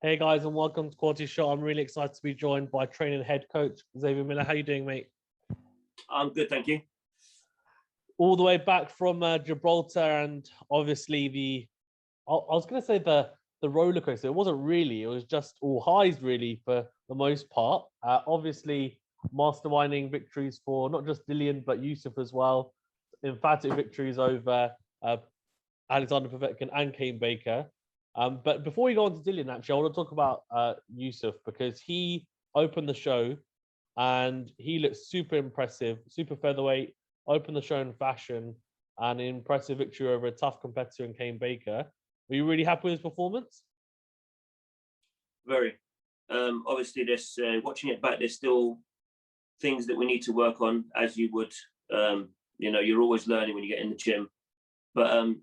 Hey guys, and welcome to Quality Shot. I'm really excited to be joined by training head coach Xavier Miller. How you doing, mate? I'm good, thank you. All the way back from Gibraltar, and obviously I was going to say the roller coaster. It wasn't really. It was just all highs, really, for the most part. Obviously, masterminding victories for not just Dillian but Youssef as well. Emphatic victories over Alexander Povetkin and Kane Baker. But before we go on to Dillian, actually, I want to talk about Youssef because he opened the show and he looked super impressive, super featherweight, opened the show in fashion, and an impressive victory over a tough competitor in Kane Baker. Were you really happy with his performance? Very. Obviously, there's watching it back. There's still things that we need to work on, as you would. You're always learning when you get in the gym. But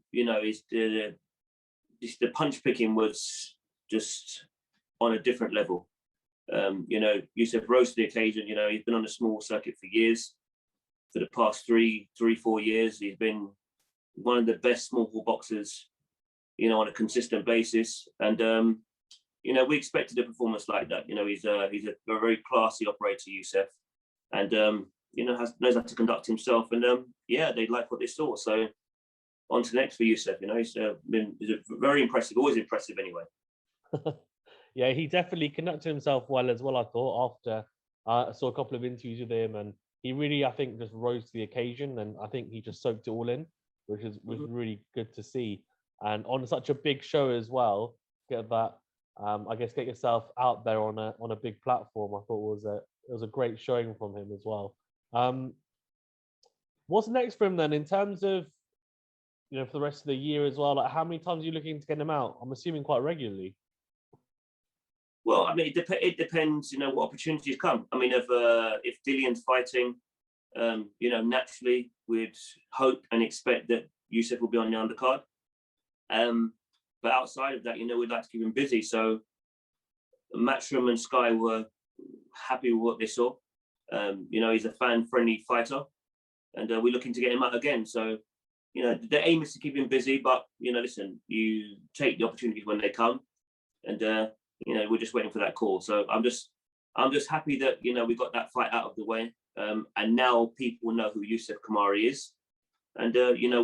the punch picking was just on a different level. Youssef rose to the occasion. He's been on the small circuit for years. For the past 4 years, he's been one of the best small ball boxers, on a consistent basis. And we expected a performance like that. He's a very classy operator, Youssef, and knows how to conduct himself. And they like what they saw. So on to the next for Youssef. He's very impressive, always impressive anyway. Yeah, he definitely conducted himself well as well, I thought, after I saw a couple of interviews with him, and he really, I think, just rose to the occasion, and I think he just soaked it all in, which was really good to see. And on such a big show as well, get that, get yourself out there on a big platform. I thought it was a great showing from him as well. What's next for him then in terms of, for the rest of the year as well? Like, how many times are you looking to get him out? I'm assuming quite regularly. Well, I mean, it depends. What opportunities come. I mean, if Dillian's fighting, naturally we'd hope and expect that Youssef will be on the undercard. But outside of that, we'd like to keep him busy. So Matchroom and Sky were happy with what they saw. He's a fan-friendly fighter, and we're looking to get him out again. So, the aim is to keep him busy, but, listen, you take the opportunities when they come, and, we're just waiting for that call. So I'm just happy that, we got that fight out of the way. And now people know who Youssef Khoumari is. And,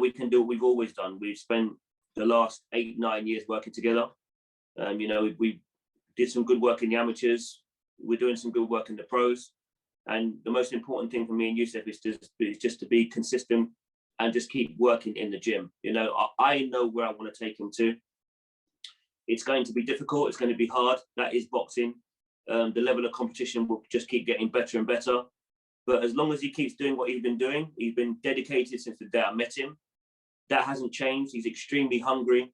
we can do what we've always done. We've spent the last 8-9 years working together. We did some good work in the amateurs. We're doing some good work in the pros. And the most important thing for me and Youssef is just to be consistent and just keep working in the gym. I know where I want to take him to. It's going to be difficult. It's going to be hard. That is boxing. The level of competition will just keep getting better and better. But as long as he keeps doing what he's been doing, he's been dedicated since the day I met him. That hasn't changed. He's extremely hungry.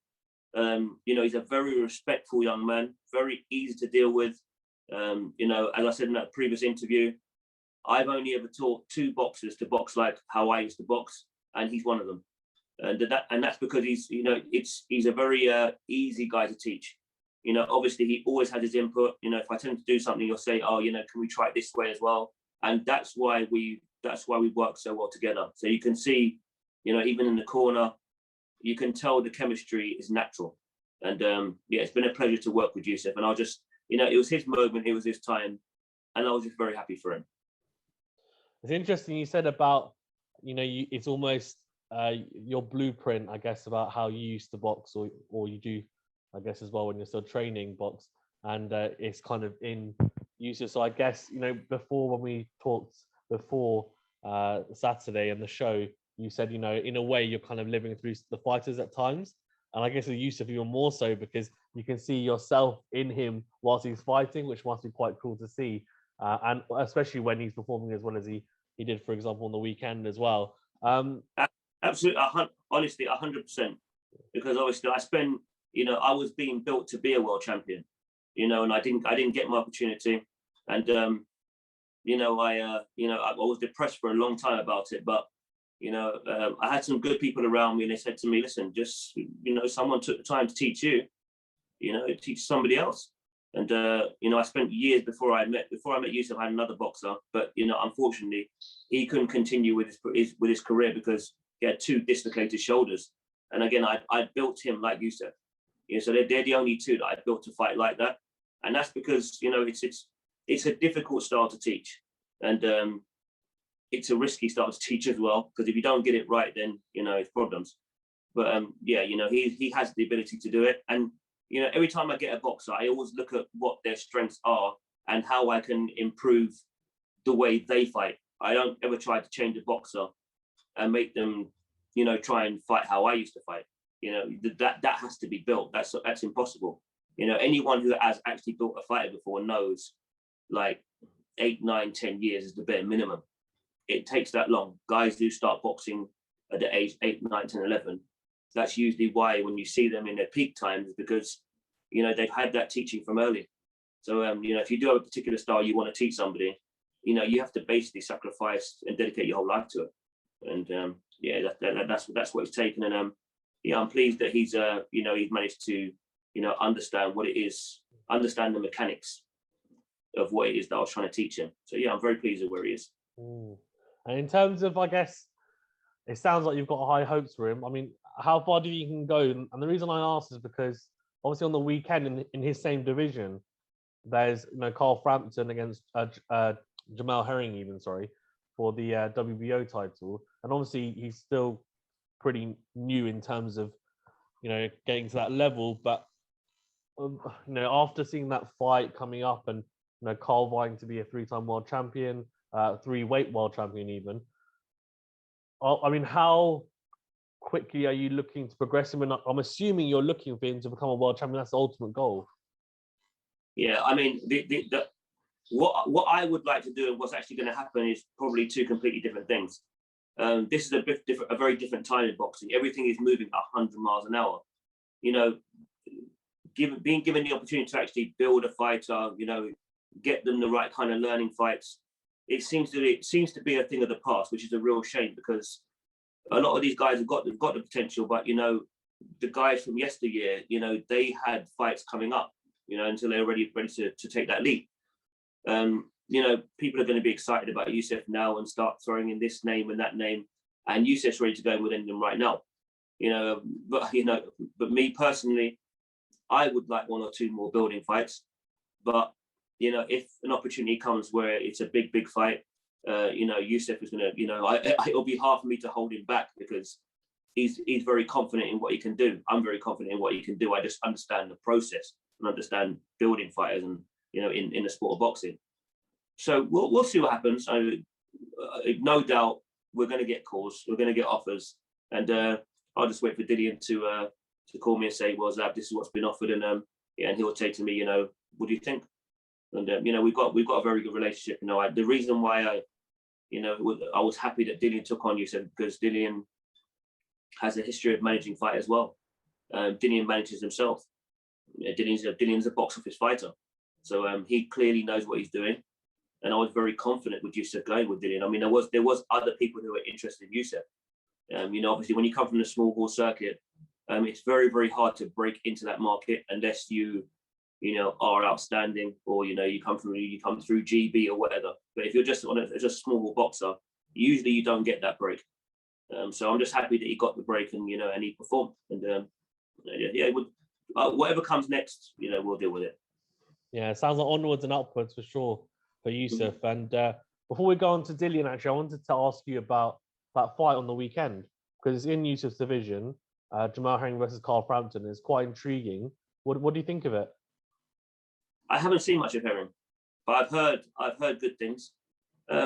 He's a very respectful young man, very easy to deal with. As I said in that previous interview, I've only ever taught 2 boxers to box like how I used to box, and he's one of them. And that's because he's a very easy guy to teach. Obviously he always has his input. If I tell him to do something, he'll say, "Oh, can we try it this way as well?" And that's why we work so well together. So you can see, even in the corner, you can tell the chemistry is natural. And it's been a pleasure to work with Youssef. And I'll just, it was his moment, it was his time, and I was just very happy for him. It's interesting you said about, it's almost your blueprint, I guess, about how you used to box, or you do, I guess, as well when you're still training box, and it's kind of in Youssef. So I guess, before when we talked before Saturday and the show, you said, in a way you're kind of living through the fighters at times, and I guess with Youssef even more so because you can see yourself in him whilst he's fighting, which must be quite cool to see, and especially when he's performing as well as he did, for example, on the weekend as well. Absolutely, honestly, 100%. Because obviously, I was being built to be a world champion, and I didn't get my opportunity, and I was depressed for a long time about it. But I had some good people around me, and they said to me, "Listen, just someone took the time to teach you, teach somebody else." And I spent years before I met Youssef. I had another boxer, but unfortunately, he couldn't continue with his career because he had 2 dislocated shoulders. And again, I built him like Youssef. So they're the only 2 that I built to fight like that. and that's because it's a difficult style to teach, and it's a risky style to teach as well, because if you don't get it right, then it's problems. But he has the ability to do it, and every time I get a boxer, I always look at what their strengths are and how I can improve the way they fight. I don't ever try to change a boxer and make them, try and fight how I used to fight. That has to be built. That's impossible. Anyone who has actually built a fighter before knows, like 8, 9, 10 years is the bare minimum. It takes that long. Guys do start boxing at the age 8, 9, 10, 11. That's usually why when you see them in their peak times, because they've had that teaching from early. So if you do have a particular style you want to teach somebody, you have to basically sacrifice and dedicate your whole life to it. And that's what it's taken. And I'm pleased that he's managed to understand what it is, understand the mechanics of what it is that I was trying to teach him. So I'm very pleased with where he is. And in terms of, I guess, it sounds like you've got high hopes for him. I mean, how far do you think he can go? And the reason I ask is because obviously on the weekend in his same division, there's Carl Frampton against Jamal Herring, for the WBO title, and obviously he's still pretty new in terms of getting to that level. But after seeing that fight coming up, and Carl vying to be a 3-time world champion, 3-weight world champion even. I mean, how quickly are you looking to progress him? And I'm assuming you're looking for him to become a world champion. That's the ultimate goal. Yeah, I mean, what I would like to do and what's actually going to happen is probably two completely different things. This is a very different time in boxing. Everything is moving at 100 miles an hour. Being given the opportunity to actually build a fighter, get them the right kind of learning fights, it seems to be a thing of the past, which is a real shame, because a lot of these guys have got the potential, but the guys from yesteryear, they had fights coming up, until they're ready to take that leap. People are going to be excited about Youssef now and start throwing in this name and that name, and Youssef's ready to go within them right now. But me personally, I would like 1 or 2 more building fights. But if an opportunity comes where it's a big fight, Youssef is going to, it'll be hard for me to hold him back, because he's very confident in what he can do. I'm very confident in what he can do. I just understand the process and understand building fighters, and in the sport of boxing. So we'll see what happens. No doubt we're going to get calls, we're going to get offers, and I'll just wait for Dillian to call me and say, "Well, Zab, this is what's been offered," and and he'll say to me, "What do you think?" And we've got a very good relationship. The reason why I was happy that Dillian took on Youssef, because Dillian has a history of managing fight as well. Dillian manages himself. Dillian's a box office fighter, so he clearly knows what he's doing. And I was very confident with Youssef going with Dillian. I mean, there was other people who were interested in Youssef. Obviously, when you come from the small ball circuit, it's very, very hard to break into that market unless you are outstanding, or you come through GB or whatever. But if you're just just a small ball boxer, usually you don't get that break. So I'm just happy that he got the break, and and he performed. And whatever comes next, we'll deal with it. Yeah, it sounds like onwards and upwards for sure for Youssef. And before we go on to Dillian, actually, I wanted to ask you about that fight on the weekend, because it's in Youssef's division. Jamal Herring versus Carl Frampton is quite intriguing. What do you think of it? I haven't seen much of Herring, but I've heard good things.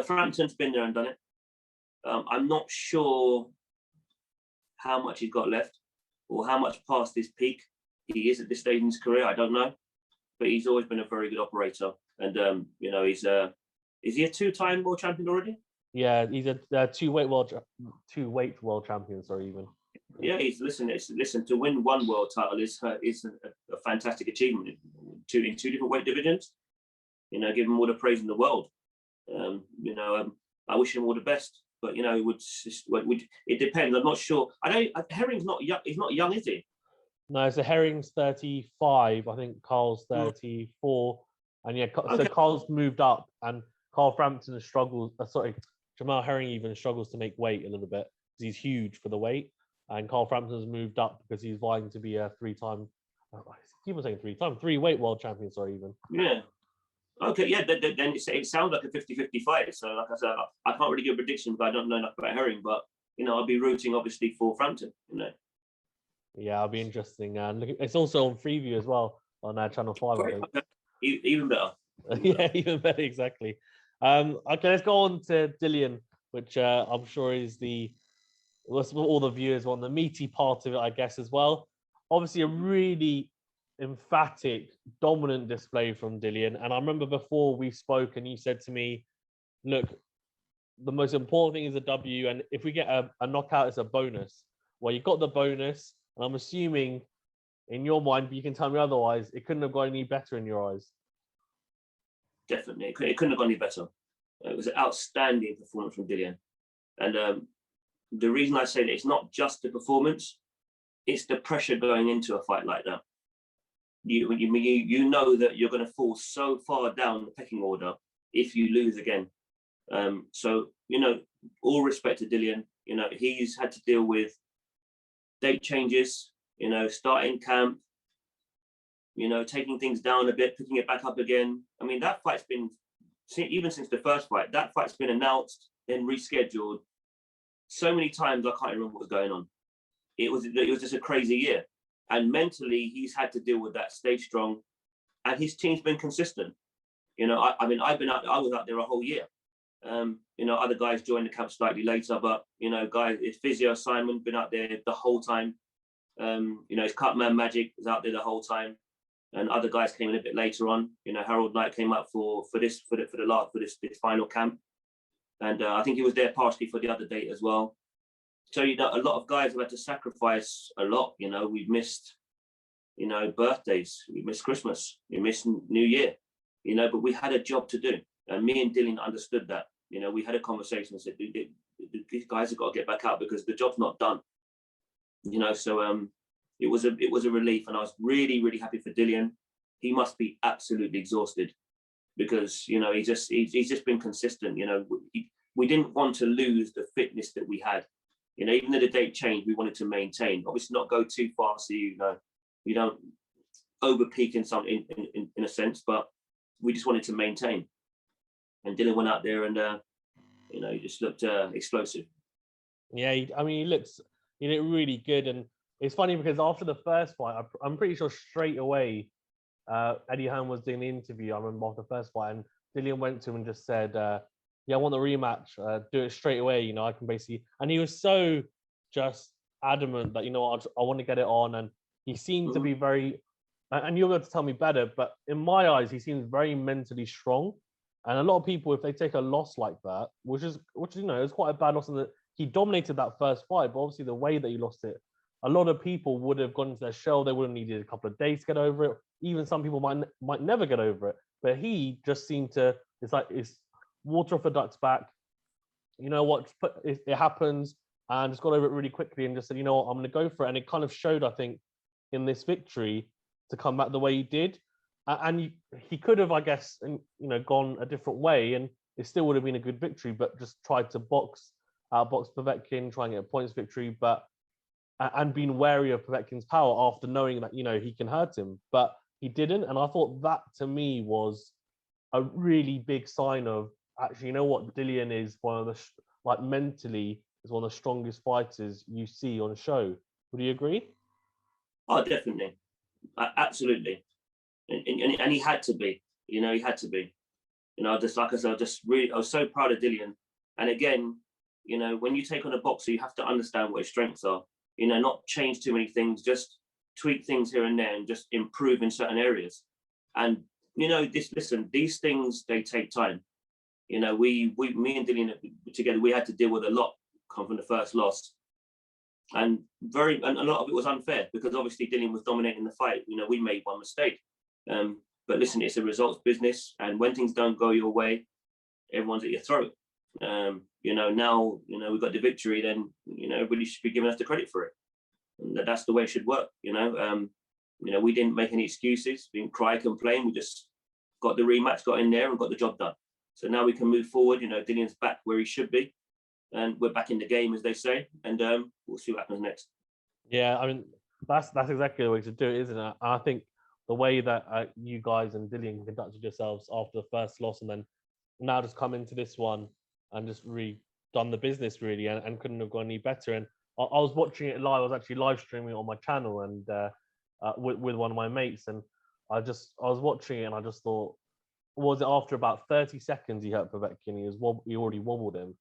Frampton's been there and done it. I'm not sure how much he's got left, or how much past his peak he is at this stage in his career. I don't know, but he's always been a very good operator. And he's is he a 2-time world champion already? Yeah, he's a 2-weight world champion. Sorry, even. Yeah, listen. To win 1 world title is a fantastic achievement in 2 different weight divisions. Give him all the praise in the world. I wish him all the best. But it depends. I'm not sure. Herring's not young. He's not young, is he? No, so Herring's 35. I think Carl's 34. And okay. So Carl's moved up, and Carl Frampton struggles. Jamal Herring even struggles to make weight a little bit because he's huge for the weight. And Carl Frampton's moved up because he's vying to be a 3-time keep on saying 3-time, 3-weight world champion, sorry, even. Yeah. Okay, yeah, then it sounds like a 50-50 fight. So, like I said, I can't really give a prediction because I don't know enough about Herring, but, I'll be rooting, obviously, for Frampton, Yeah, it'll be interesting. And it's also on Freeview as well on Channel 5, I think. Okay. Even better. Yeah, even better, exactly. Okay, let's go on to Dillian, which I'm sure is what all the viewers want, the meaty part of it, I guess, as well. Obviously, a really emphatic, dominant display from Dillian. And I remember before we spoke and you said to me, look, the most important thing is a W. And if we get a knockout, it's a bonus. Well, you got the bonus. And I'm assuming in your mind, but you can tell me otherwise, it couldn't have gone any better in your eyes. Definitely. It couldn't have gone any better. It was an outstanding performance from Dillian. And the reason I say that it's not just the performance, it's the pressure going into a fight like that. You know that you're going to fall so far down the pecking order if you lose again. So, all respect to Dillian, he's had to deal with date changes, starting camp, taking things down a bit, picking it back up again. I mean, that fight's been, even since the first fight, that fight's been announced, then rescheduled so many times, I can't remember what was going on. It was just a crazy year. And mentally, he's had to deal with that, stay strong. And his team's been consistent. I was out there a whole year. Other guys joined the camp slightly later, but, his physio Simon been out there the whole time. His cut man Magic was out there the whole time. And other guys came in a bit later on. Harold Knight came up for this final camp. And I think he was there partially for the other date as well. So, a lot of guys have had to sacrifice a lot. We've missed, birthdays, we missed Christmas, we missed New Year, but we had a job to do. And me and Dillian understood that. We had a conversation and said, these guys have got to get back out because the job's not done. So it was a relief. And I was really, really happy for Dillian. He must be absolutely exhausted because, he's just been consistent. We didn't want to lose the fitness that we had. Even though the date changed, we wanted to maintain. Obviously, not go too far, so you don't over peak in a sense, but we just wanted to maintain. And Dillian went out there and he just looked explosive. Yeah, he looked really good, and it's funny because after the first fight, I'm pretty sure straight away, Eddie Hearn was doing the interview. I remember after the first fight, and Dillian went to him and just said, yeah, I want the rematch, do it straight away, I can basically, and he was so just adamant that, I want to get it on, and he seemed to be very, and you're going to tell me better, but in my eyes, he seems very mentally strong, and a lot of people, if they take a loss like that, which is it was quite a bad loss, in that he dominated that first fight, but obviously the way that he lost it, a lot of people would have gone into their shell, they would have needed a couple of days to get over it, even some people might never get over it, but he just seemed to, it's water off a duck's back. It happens, and just got over it really quickly and just said, I'm going to go for it. And it kind of showed, I think, in this victory to come back the way he did. And he could have, I guess, gone a different way, and it still would have been a good victory, but just tried to box Povetkin, try and get a points victory, and being wary of Povetkin's power after knowing that, he can hurt him. But he didn't. And I thought that, to me, was a really big sign of, actually, Dillian is one of the, mentally, is one of the strongest fighters you see on show. Would you agree? Oh, definitely. Absolutely. And he had to be, he had to be. Just like I said, I was so proud of Dillian. And again, when you take on a boxer, you have to understand what his strengths are. Not change too many things, just tweak things here and there and just improve in certain areas. And, these things, they take time. Me and Dillian together, we had to deal with a lot come from the first loss. And a lot of it was unfair because obviously Dillian was dominating the fight. We made one mistake. But listen, it's a results business. And when things don't go your way, everyone's at your throat. Now, we've got the victory, then, everybody should be giving us the credit for it. And that's the way it should work. We didn't make any excuses, we didn't cry, complain. We just got the rematch, got in there and got the job done. So now we can move forward. Dillian's back where he should be, and we're back in the game, as they say. And we'll see what happens next. Yeah, That's exactly the way to do it, isn't it? And I think the way that you guys and Dillian conducted yourselves after the first loss, and then now just come into this one and just really done the business really, and couldn't have gone any better. And I was watching it live. I was actually live streaming it on my channel and with one of my mates, and I was watching it and I just thought, was it after about 30 seconds he hurt Povetkin? He already wobbled him,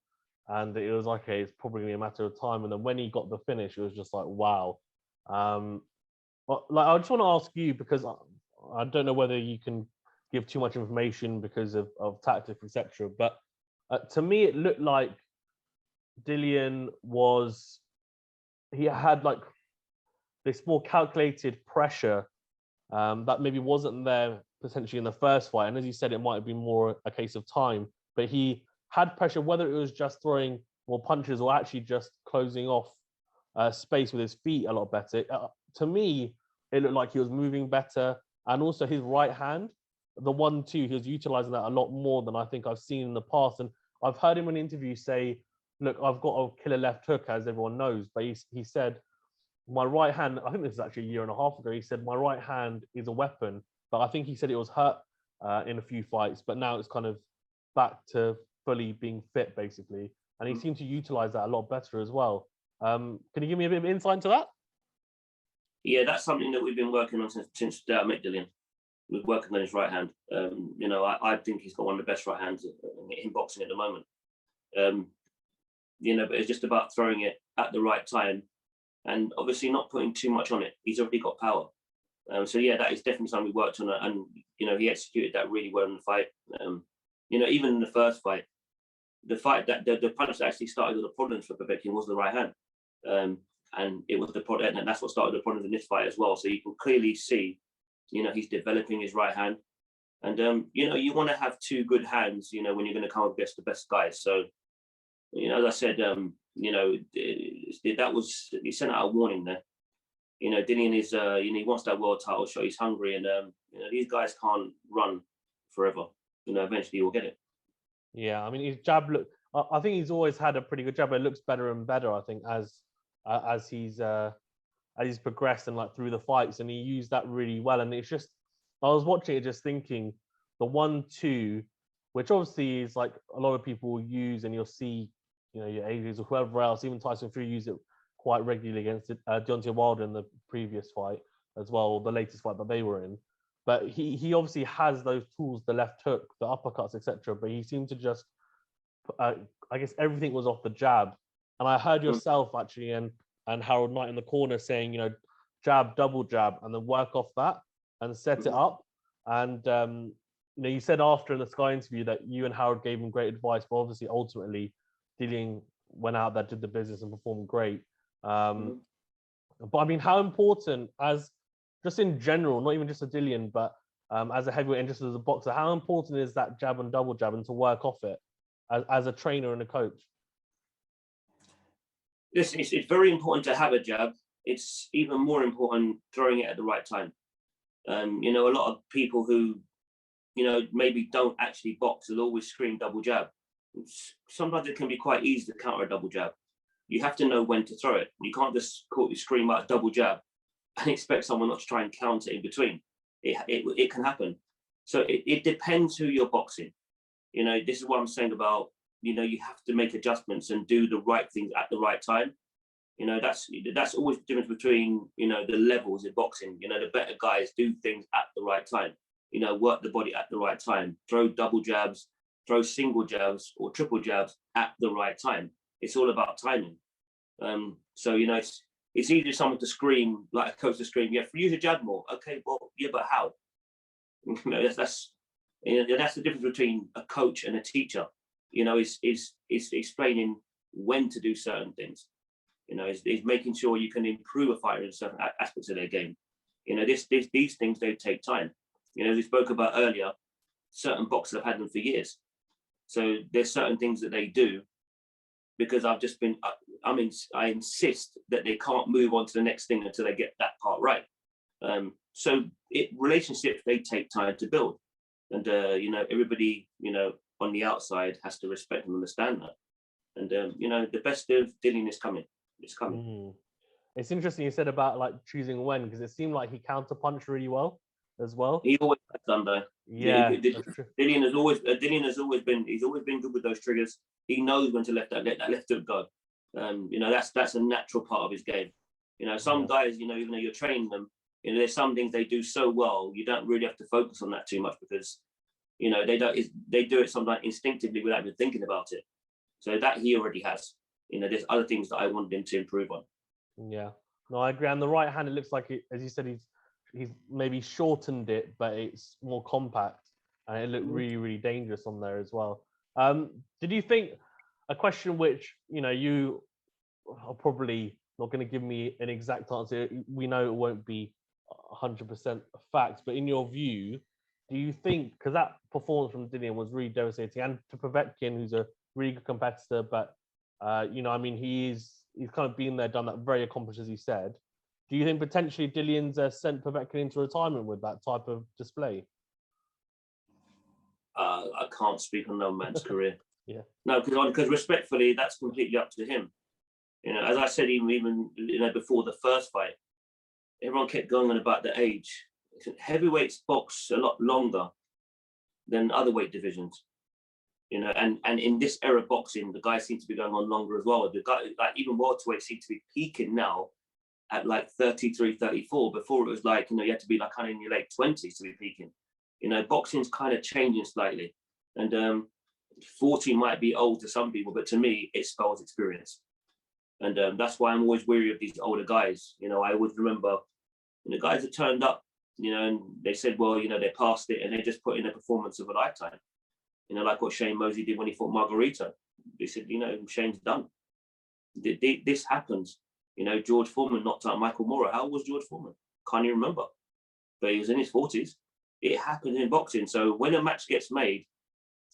and it was like, okay, it's probably a matter of time. And then when he got the finish, it was just like, wow. But like, I just want to ask you, because I don't know whether you can give too much information because of tactics, etc. But to me, it looked like Dillian he had like this more calculated pressure that maybe wasn't there potentially in the first fight. And as you said, it might have been more a case of time, but he had pressure, whether it was just throwing more punches or actually just closing off space with his feet a lot better. To me, it looked like he was moving better. And also his right hand, the 1-2, he was utilizing that a lot more than I think I've seen in the past. And I've heard him in interviews say, look, I've got a killer left hook, as everyone knows. But he said, my right hand, I think this is actually a year and a half ago, he said, my right hand is a weapon. But I think he said it was hurt in a few fights, but now it's kind of back to fully being fit, basically. And he seemed to utilize that a lot better as well. Can you give me a bit of insight into that? Yeah, that's something that we've been working on since I met Dillian. We're working on his right hand. I think he's got one of the best right hands in boxing at the moment. But it's just about throwing it at the right time and obviously not putting too much on it. He's already got power. So yeah, that is definitely something we worked on, and he executed that really well in the fight. Even in the first fight, the punch that actually started all the problems for Povetkin was the right hand, and it was the product, and that's what started the problems in this fight as well. So you can clearly see, he's developing his right hand, and you want to have two good hands, when you're going to come up against the best guys. So, as I said, that was, he sent out a warning there. Dillian is, he wants that world title shot. He's hungry, and these guys can't run forever. Eventually he'll get it. Yeah, I mean, his jab I think he's always had a pretty good jab, but it looks better and better, I think, as he's progressed and like through the fights, and he used that really well. And it's just, I was watching it just thinking, the 1-2, which obviously is like a lot of people use, and you'll see, your Adrians or whoever else, even Tyson Fury used it quite regularly against Deontay Wilder in the previous fight as well, the latest fight that they were in. But he obviously has those tools, the left hook, the uppercuts, etc. But he seemed to just, I guess everything was off the jab. And I heard yourself actually and Harold Knight in the corner saying, jab, double jab, and then work off that and set it up. And you said after in the Sky interview that you and Harold gave him great advice, but obviously ultimately Dillian went out there, did the business, and performed great. But I mean, how important, as just in general, not even just a Dillian, but as a heavyweight and just as a boxer, how important is that jab and double jab and to work off it as a trainer and a coach? Listen, it's very important to have a jab. It's even more important throwing it at the right time. A lot of people who, maybe don't actually box will always scream double jab. Sometimes it can be quite easy to counter a double jab. You have to know when to throw it. You can't just scream out double jab and expect someone not to try and counter in between. It can happen. So it depends who you're boxing. This is what I'm saying about, you have to make adjustments and do the right things at the right time. That's always the difference between, the levels in boxing. The better guys do things at the right time. Work the body at the right time. Throw double jabs, throw single jabs or triple jabs at the right time. It's all about timing. So, it's easy for someone to scream, like a coach to scream, yeah, use a jab more. Okay, well, yeah, but how? That's the difference between a coach and a teacher. Is explaining when to do certain things. Is making sure you can improve a fighter in certain aspects of their game. These things, they take time. As we spoke about earlier, certain boxers have had them for years. So there's certain things that they do because I insist that they can't move on to the next thing until they get that part right. So relationships, they take time to build. And, everybody, on the outside has to respect and understand that. And, the best of Dillian is coming. It's coming. It's interesting you said about like choosing when, because it seemed like he counterpunched really well as well. He always has done though. Yeah, Dillian has always been good with those triggers. He knows when to let that left hook go. That's a natural part of his game. Some guys, even though you're training them, there's some things they do so well, you don't really have to focus on that too much because, they do it sometimes instinctively without even thinking about it. So that he already has. There's other things that I want him to improve on. Yeah, no, I agree. And the right hand, it looks like it, as you said, he's maybe shortened it, but it's more compact, and it looked really, really dangerous on there as well. Did you think a question which you are probably not going to give me an exact answer? We know it won't be 100% fact, but in your view, do you think, because that performance from Dillian was really devastating, and to Povetkin, who's a really good competitor, but he's kind of been there, done that, very accomplished, as you said. Do you think potentially Dillian's sent Povetkin into retirement with that type of display? I can't speak on no man's career. Yeah. No, because respectfully, that's completely up to him. As I said, even before the first fight, everyone kept going on about the age. Heavyweights box a lot longer than other weight divisions. And in this era of boxing, the guys seem to be going on longer as well. The guy, like even welterweight, seem to be peaking now at like 33, 34. Before it was like, you had to be like kind of in your late 20s to be peaking. Boxing's kind of changing slightly. And 40 might be old to some people, but to me, it spells experience. And that's why I'm always wary of these older guys. I always remember the guys that turned up, and they said, well, they passed it and they just put in a performance of a lifetime. Like what Shane Mosley did when he fought Margarito. They said, Shane's done. This happens. George Foreman knocked out Michael Moorer. How old was George Foreman? Can't even remember. But he was in his 40s. It happens in boxing. So when a match gets made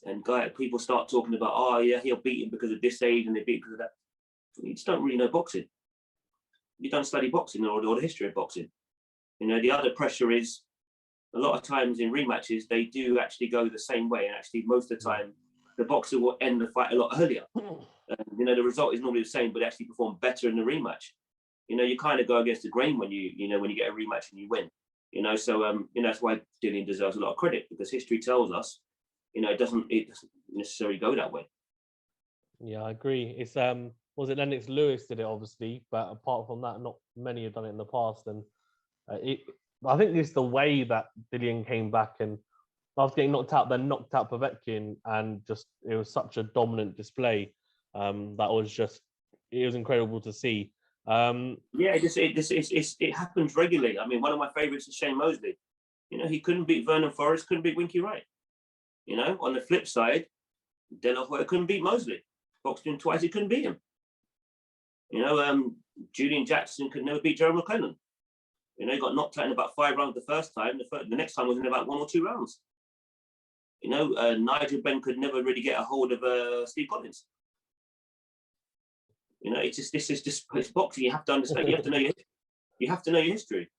and people start talking about, oh, yeah, he'll beat him because of this age and they beat because of that, you just don't really know boxing. You don't study boxing or the history of boxing. The other pressure is, a lot of times in rematches, they do actually go the same way. And actually, most of the time, the boxer will end the fight a lot earlier. The result is normally the same, but they actually perform better in the rematch. You kind of go against the grain when you get a rematch and you win. So that's why Dillian deserves a lot of credit, because history tells us, it doesn't necessarily go that way. Yeah, I agree. It's was it Lennox Lewis did it, obviously, but apart from that, not many have done it in the past. And I think it's the way that Dillian came back and after getting knocked out, then knocked out Povetkin, and just it was such a dominant display. That was just, it was incredible to see. It happens regularly. I mean, one of my favorites is Shane Mosley. He couldn't beat Vernon Forrest, couldn't beat Winky Wright. On the flip side, De La Hoya couldn't beat Mosley. Boxed him twice, he couldn't beat him. Julian Jackson could never beat Joe McClellan. He got knocked out in about 5 rounds the first time. The next time was in about 1 or 2 rounds. Nigel Benn could never really get a hold of Steve Collins. It's boxing. You have to understand. You have to know your history.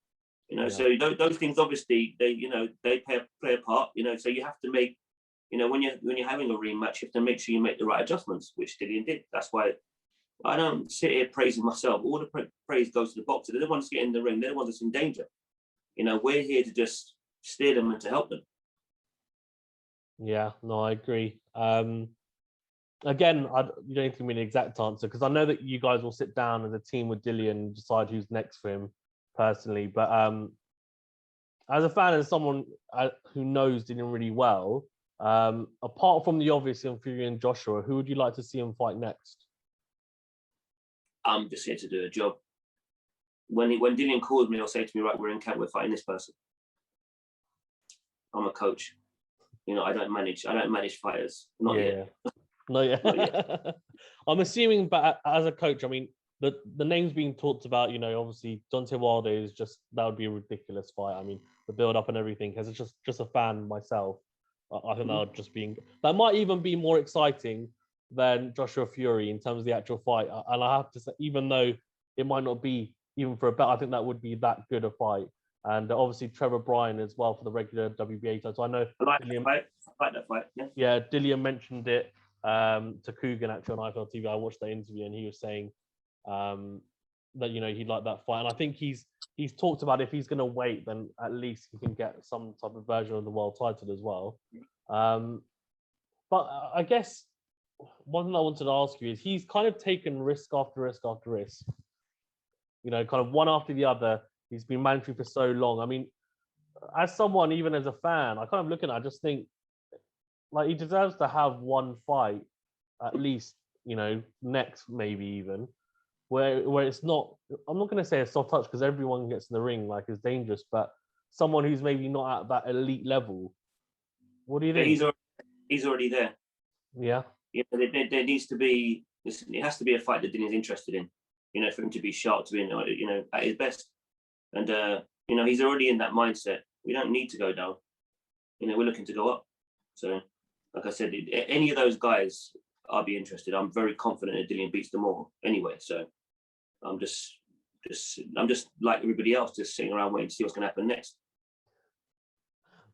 So those things obviously they play a part. So you have to make when you're having a rematch, you have to make sure you make the right adjustments, which Dillian did. That's why I don't sit here praising myself. All the praise goes to the boxer. They're the ones to get in the ring. They're the ones that's in danger. We're here to just steer them and to help them. Yeah, no, I agree. Again, you don't need to give me an exact answer, because I know that you guys will sit down as a team with Dillian and decide who's next for him personally. But as a fan and someone who knows Dillian really well, apart from the obvious infuriating Joshua, who would you like to see him fight next? I'm just here to do a job. When Dillian calls me, he'll say to me, right, we're in camp, we're fighting this person. I'm a coach. I don't manage fighters. Not yet. Not yet. I'm assuming, but as a coach, I mean, the names being talked about, obviously Deontay Wilder is just, that would be a ridiculous fight. I mean, the build up and everything. As it's just a fan myself, I think that might even be more exciting than Joshua Fury in terms of the actual fight. And I have to say, even though it might not be even for a bet, I think that would be that good a fight. And obviously Trevor Bryant as well for the regular WBA title. So I know I like that fight. Yeah, Dillian mentioned it to Coogan actually on IFL TV. I watched that interview and he was saying that he'd like that fight, and I think he's talked about if he's going to wait, then at least he can get some type of version of the world title as well. But I guess one thing I wanted to ask you is he's kind of taken risk after risk after risk, kind of one after the other. He's been mandatory for so long. I mean, as someone, even as a fan, I kind of look at it, I just think like he deserves to have one fight at least, next maybe even, where it's not, I'm not going to say a soft touch because everyone gets in the ring like it's dangerous, but someone who's maybe not at that elite level. What do you think? He's already there. Yeah. There needs to be, listen, it has to be a fight that Dillian's interested in, for him to be sharp, to be, at his best. And, he's already in that mindset. We don't need to go down. We're looking to go up. So, like I said, any of those guys, I'll be interested. I'm very confident that Dillian beats them all anyway. So I'm just like everybody else, just sitting around waiting to see what's going to happen next.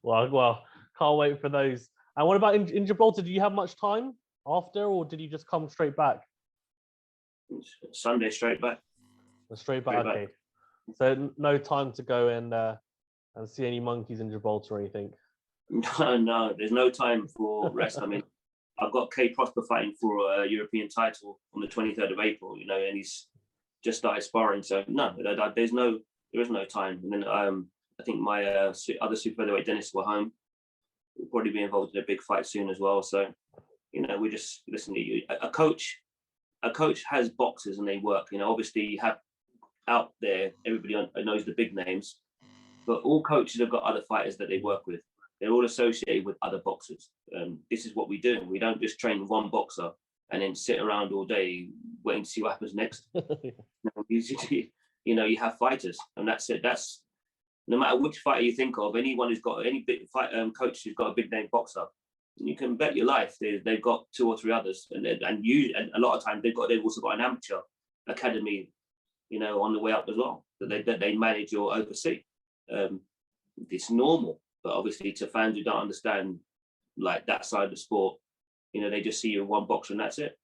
Well, can't wait for those. And what about in Gibraltar? Do you have much time after, or did you just come straight back? Sunday, straight back. Straight back. Okay. So no time to go and see any monkeys in Gibraltar or anything. No, there's no time for rest. I mean, I've got Kay Prosper fighting for a European title on the 23rd of April, and he's just started sparring. So no, there is no time. And then I think my other super featherweight Dennis will home. We'll probably be involved in a big fight soon as well. So, we just listen to you. A coach has boxers and they work. Obviously you have out there, everybody knows the big names, but all coaches have got other fighters that they work with. They're all associated with other boxers. This is what we do. We don't just train one boxer and then sit around all day waiting to see what happens next. You have fighters, and that's it. That's no matter which fighter you think of, anyone who's got any big fight, coach who's got a big name boxer, you can bet your life they've got 2 or 3 others, and a lot of times they've also got an amateur academy, on the way up as well that they manage or oversee. It's normal, but obviously to fans who don't understand like that side of the sport, they just see you in one boxer and that's it.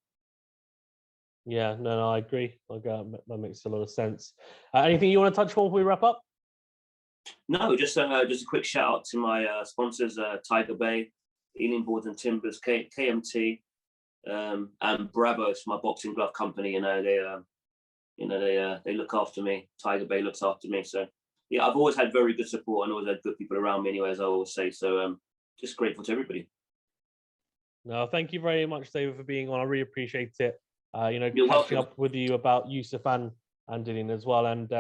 Yeah, no, I agree. That makes a lot of sense. Anything you want to touch on before we wrap up? No, just a quick shout out to my sponsors, Tiger Bay, Ealing Boards and Timbers, KMT, and Bravos, my boxing glove company. They look after me. Tiger Bay looks after me. So yeah, I've always had very good support and always had good people around me anyway, as I always say. So just grateful to everybody. No, thank you very much, David, for being on. I really appreciate it. You're catching welcome. Up with you about Youssef and Dillian as well. And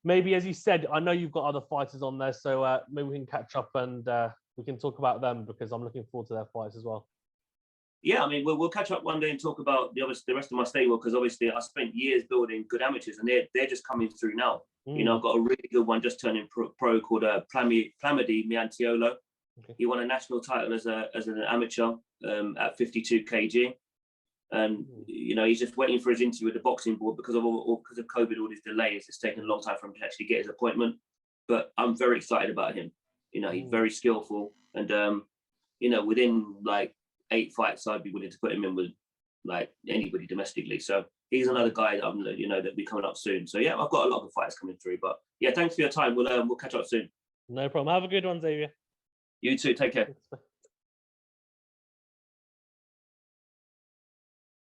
maybe, as you said, I know you've got other fighters on there, so maybe we can catch up and we can talk about them because I'm looking forward to their fights as well. Yeah, I mean, we'll catch up one day and talk about the rest of my stable, because obviously I spent years building good amateurs and they're just coming through now. I've got a really good one just turning pro called Plamedy Miantiolo. Okay. He won a national title as an amateur at 52 kg. And, he's just waiting for his interview with the boxing board because of COVID, all these delays. It's taken a long time for him to actually get his appointment. But I'm very excited about him. He's very skillful. And, within like 8 fights, I'd be willing to put him in with like anybody domestically. So he's another guy that that'll be coming up soon. So yeah, I've got a lot of fights coming through. But yeah, thanks for your time. We'll catch up soon. No problem. Have a good one, Xavier. You too. Take care.